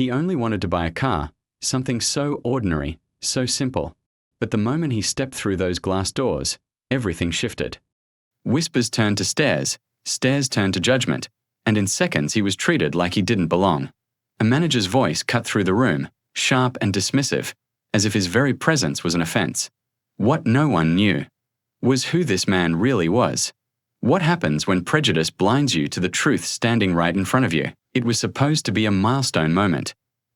He only wanted to buy a car, something so ordinary, so simple. But the moment he stepped through those glass doors, everything shifted. Whispers turned to stares, stares turned to judgment, and in seconds he was treated like he didn't belong. A manager's voice cut through the room, sharp and dismissive, as if his very presence was an offense. What no one knew was who this man really was. What happens when prejudice blinds you to the truth standing right in front of you? It was supposed to be a milestone moment.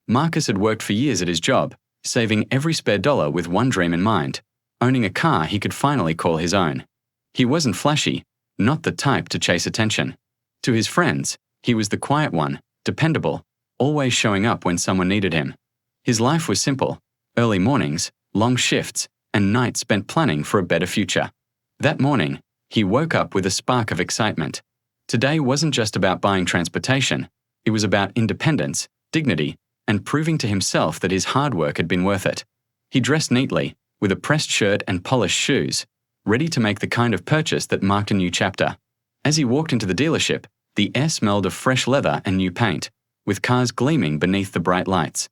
Marcus had worked for years at his job, saving every spare dollar with one dream in mind: owning a car he could finally call his own. He wasn't flashy, not the type to chase attention. To his friends, he was the quiet one, dependable, always showing up when someone needed him. His life was simple: early mornings, long shifts, and nights spent planning for a better future. That morning, he woke up with a spark of excitement. Today wasn't just about buying transportation. It was about independence, dignity, and proving to himself that his hard work had been worth it. He dressed neatly, with a pressed shirt and polished shoes, ready to make the kind of purchase that marked a new chapter. As he walked into the dealership, the air smelled of fresh leather and new paint, with cars gleaming beneath the bright lights.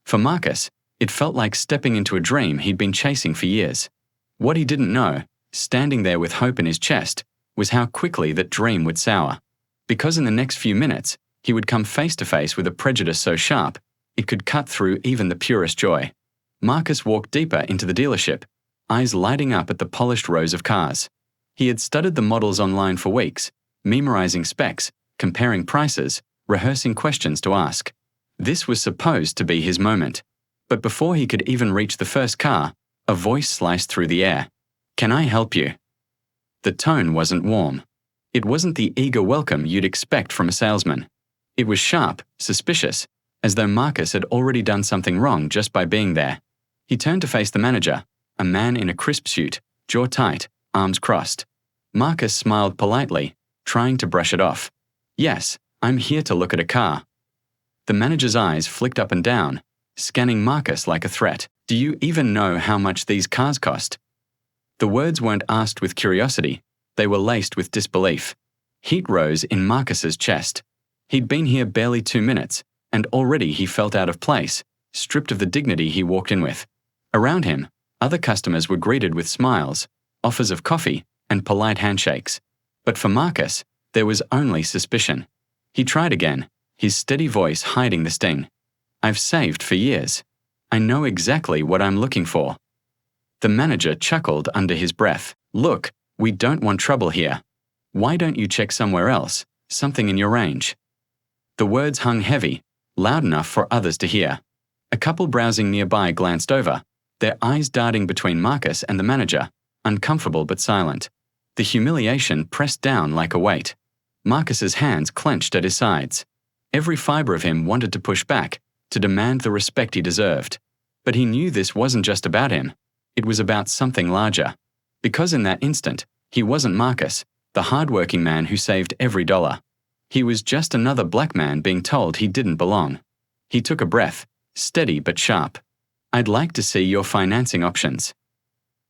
For Marcus, it felt like stepping into a dream he'd been chasing for years. What he didn't know, standing there with hope in his chest, was how quickly that dream would sour. Because in the next few minutes, he would come face to face with a prejudice so sharp, it could cut through even the purest joy. Marcus walked deeper into the dealership, eyes lighting up at the polished rows of cars. He had studied the models online for weeks, memorizing specs, comparing prices, rehearsing questions to ask. This was supposed to be his moment. But before he could even reach the first car, a voice sliced through the air. "Can I help you?" The tone wasn't warm. It wasn't the eager welcome you'd expect from a salesman. It was sharp, suspicious, as though Marcus had already done something wrong just by being there. He turned to face the manager, a man in a crisp suit, jaw tight, arms crossed. Marcus smiled politely, trying to brush it off. "Yes, I'm here to look at a car." The manager's eyes flicked up and down, scanning Marcus like a threat. "Do you even know how much these cars cost?" The words weren't asked with curiosity, they were laced with disbelief. Heat rose in Marcus's chest. He'd been here barely 2 minutes, and already he felt out of place, stripped of the dignity he walked in with. Around him, other customers were greeted with smiles, offers of coffee, and polite handshakes. But for Marcus, there was only suspicion. He tried again, his steady voice hiding the sting. "I've saved for years. I know exactly what I'm looking for." The manager chuckled under his breath. "Look, we don't want trouble here. Why don't you check somewhere else, something in your range?" The words hung heavy, loud enough for others to hear. A couple browsing nearby glanced over, their eyes darting between Marcus and the manager, uncomfortable but silent. The humiliation pressed down like a weight. Marcus's hands clenched at his sides. Every fiber of him wanted to push back, to demand the respect he deserved. But he knew this wasn't just about him. It was about something larger. Because in that instant, he wasn't Marcus, the hard-working man who saved every dollar. He was just another black man being told he didn't belong. He took a breath, steady but sharp. "I'd like to see your financing options."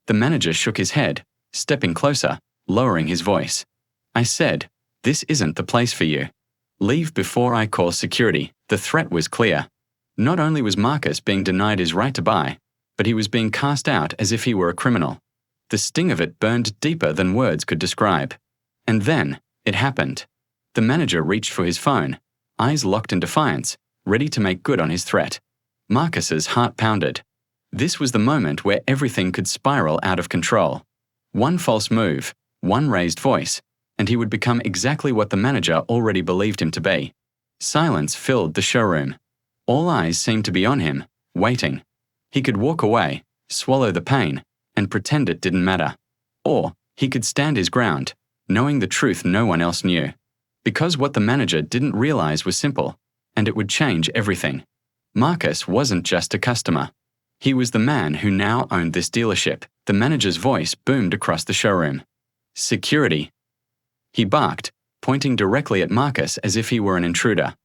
The manager shook his head, stepping closer, lowering his voice. "I said, this isn't the place for you. Leave before I call security." The threat was clear. Not only was Marcus being denied his right to buy, but he was being cast out as if he were a criminal. The sting of it burned deeper than words could describe. And then, it happened. The manager reached for his phone, eyes locked in defiance, ready to make good on his threat. Marcus's heart pounded. This was the moment where everything could spiral out of control. One false move, one raised voice, and he would become exactly what the manager already believed him to be. Silence filled the showroom. All eyes seemed to be on him, waiting. He could walk away, swallow the pain, and pretend it didn't matter. Or he could stand his ground, knowing the truth no one else knew. Because what the manager didn't realize was simple, and it would change everything. Marcus wasn't just a customer. He was the man who now owned this dealership. The manager's voice boomed across the showroom. "Security." He barked, pointing directly at Marcus as if he were an intruder.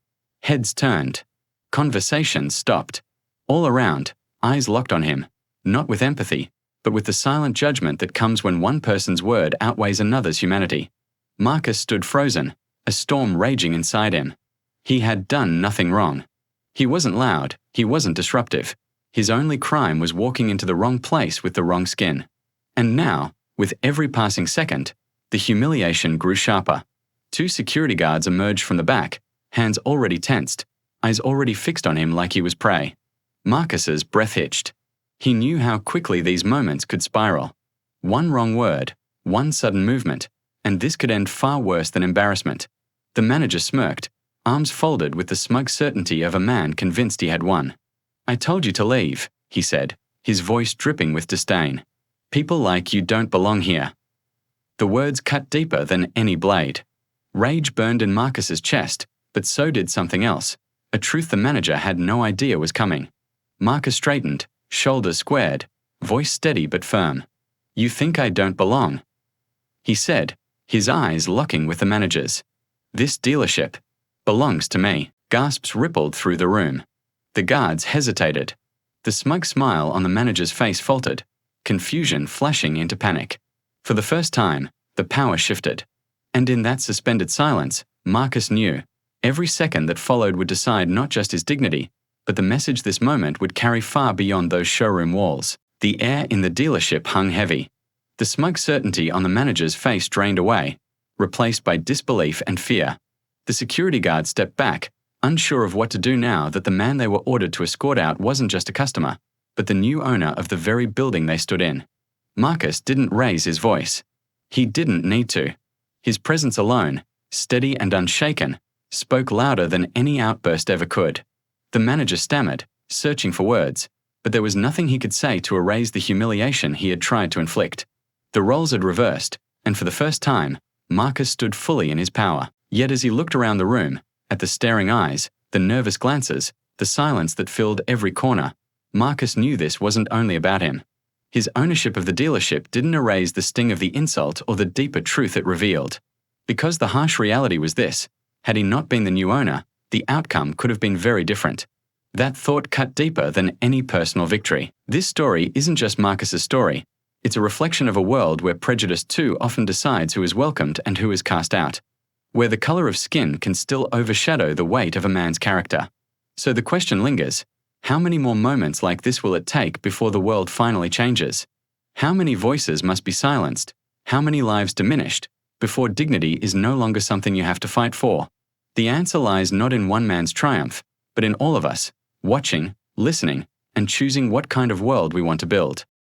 Heads turned. Conversations stopped. All around, eyes locked on him, not with empathy, but with the silent judgment that comes when one person's word outweighs another's humanity. Marcus stood frozen, a storm raging inside him. He had done nothing wrong. He wasn't loud, he wasn't disruptive. His only crime was walking into the wrong place with the wrong skin. And now, with every passing second, the humiliation grew sharper. 2 security guards emerged from the back, hands already tensed, eyes already fixed on him like he was prey. Marcus's breath hitched. He knew how quickly these moments could spiral. One wrong word, one sudden movement, and this could end far worse than embarrassment. The manager smirked, arms folded with the smug certainty of a man convinced he had won. "I told you to leave," he said, his voice dripping with disdain. "People like you don't belong here." The words cut deeper than any blade. Rage burned in Marcus's chest, but so did something else, a truth the manager had no idea was coming. Marcus straightened, shoulders squared, voice steady but firm. "You think I don't belong?" he said, his eyes locking with the manager's. "This dealership belongs to me." Gasps rippled through the room. The guards hesitated. The smug smile on the manager's face faltered, confusion flashing into panic. For the first time, the power shifted. And in that suspended silence, Marcus knew, every second that followed would decide not just his dignity, but the message this moment would carry far beyond those showroom walls. The air in the dealership hung heavy. The smug certainty on the manager's face drained away, replaced by disbelief and fear. The security guard stepped back, unsure of what to do now that the man they were ordered to escort out wasn't just a customer, but the new owner of the very building they stood in. Marcus didn't raise his voice. He didn't need to. His presence alone, steady and unshaken, spoke louder than any outburst ever could. The manager stammered, searching for words, but there was nothing he could say to erase the humiliation he had tried to inflict. The roles had reversed, and for the first time, Marcus stood fully in his power. Yet as he looked around the room, at the staring eyes, the nervous glances, the silence that filled every corner, Marcus knew this wasn't only about him. His ownership of the dealership didn't erase the sting of the insult or the deeper truth it revealed. Because the harsh reality was this: had he not been the new owner, the outcome could have been very different. That thought cut deeper than any personal victory. This story isn't just Marcus's story. It's a reflection of a world where prejudice too often decides who is welcomed and who is cast out, where the color of skin can still overshadow the weight of a man's character. So the question lingers: how many more moments like this will it take before the world finally changes? How many voices must be silenced? How many lives diminished before dignity is no longer something you have to fight for? The answer lies not in one man's triumph, but in all of us, watching, listening, and choosing what kind of world we want to build.